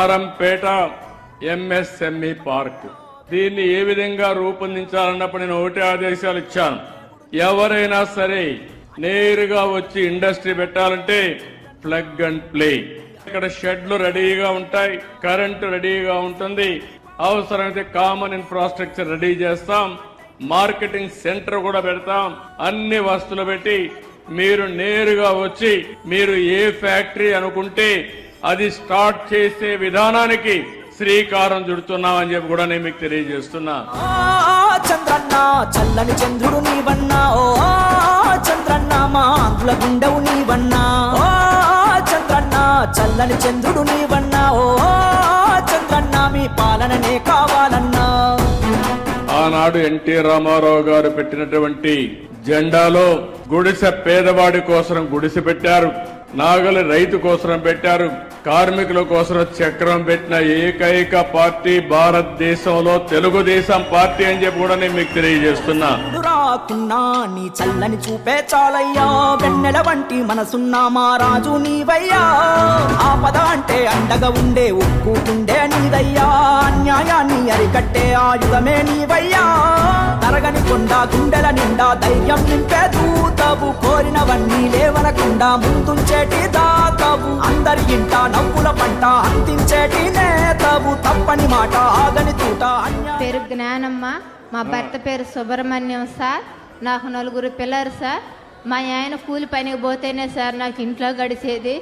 Narampeta MSME park. దీన్ని ఏ విధంగా రూపొందించాలన్నప్పుడు నేను ఒకటే ఆదేశాలు ఇచ్చాను. ఎవరైనా సరే నేరుగా వచ్చి ఇండస్ట్రీ పెట్టాలంటే ప్లగ్ అండ్ ప్లే. ఇక్కడ షెడ్లు రెడీగా ఉంటాయి, కరెంటు రెడీగా ఉంటుంది, అవసరమైతే కామన్ ఇన్ఫ్రాస్ట్రక్చర్ రెడీ చేస్తాం, మార్కెటింగ్ సెంటర్ కూడా పెడతాం. అన్ని వస్తువులు పెట్టి మీరు నేరుగా వచ్చి మీరు ఏ ఫ్యాక్టరీ అనుకుంటే అది స్టార్ట్ చేసే విధానానికి శ్రీకారం చుడుతున్నామని చెప్పి కూడా నేను మీకు తెలియజేస్తున్నా. చంద్రన్న చల్లని చంద్రుడు నీవన్నా, ఓ చంద్రన్న మా ఆంధ్రుల గుండెవు నీవన్నా, ఓ చంద్రన్న చల్లని చంద్రుడు నీవన్నా, ఓ చంద్రన్న మీ పాలననే కావాలన్నా. ఆనాడు ఎన్టీ రామారావు గారు పెట్టినటువంటి జెండాలో గుడిసె పేదవాడి కోసం గుడిసె పెట్టారు, నాగలి రైతు కోసం పెట్టారు, కార్మికుల కోసం చక్రం పెట్టిన ఏకైక పార్టీ భారతదేశంలో తెలుగుదేశం పార్టీ అని చెప్పి కూడా నేను మీకు తెలియజేస్తున్నా. రాకున్నా నీ చల్లని చూపే చాలయ్యా, వెన్నెల వంటి మనసున్నా మా రాజు నీవయ్యా. ఆపద అంటే అండగా ఉండే ఉక్కు గుండె నీదయ్యా, అన్యాయాన్ని అరికట్టే ఆయుధమే నీవయ్యా. తరగని కొండ గుండెల నిండా ధైర్యం నింపే దూతవు, కోరినవన్నీ లేవనకుండా ముందుంచేటి దాతవు, అందరి ఇంట నవ్వుల పంట అందించేటి నేతవు, తప్పని మాట ఆగని తూట. పేరు జ్ఞానమ్మ, మా భర్త పేరు సుబ్రహ్మణ్యం సార్. నాకు 4 పిల్లలు సార్. మా ఆయన కూలి పనికి పోతేనే సార్ నాకు ఇంట్లో గడిచేది.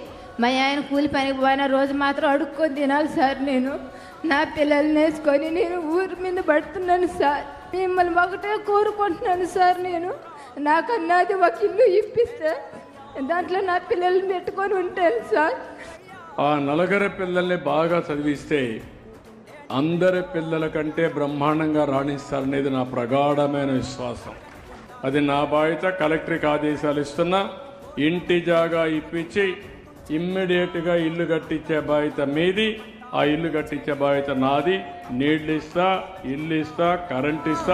మా ఆయన కూలి పనికి పోయిన రోజు మాత్రం అడుక్కొని తినాలి సార్. నేను నా పిల్లల్ని వేసుకొని నేను ఊరి మీద పడుతున్నాను సార్. మిమ్మల్ని ఒకటే కోరుకుంటున్నాను సార్. నేను నాకన్నాది ఒక ఇల్లు ఇప్పిస్తే దాంట్లో నా పిల్లల్ని పెట్టుకొని ఉంటాను సార్. ఆ 4 పిల్లల్ని బాగా చదివిస్తే అందరి పిల్లల కంటే బ్రహ్మాండంగా రాణిస్తారనేది నా ప్రగాఢమైన విశ్వాసం. అది నా బాధ్యత. కలెక్టర్కి ఆదేశాలు ఇస్తున్నా, ఇంటి జాగా ఇప్పించి ఇమ్మీడియట్గా ఇల్లు కట్టించే బాధ్యత మీది, ఆ ఇల్లు కట్టించే బాధ్యత నాది. నీళ్లు ఇస్తా, ఇల్లు ఇస్తా, కరెంట్ ఇస్తా.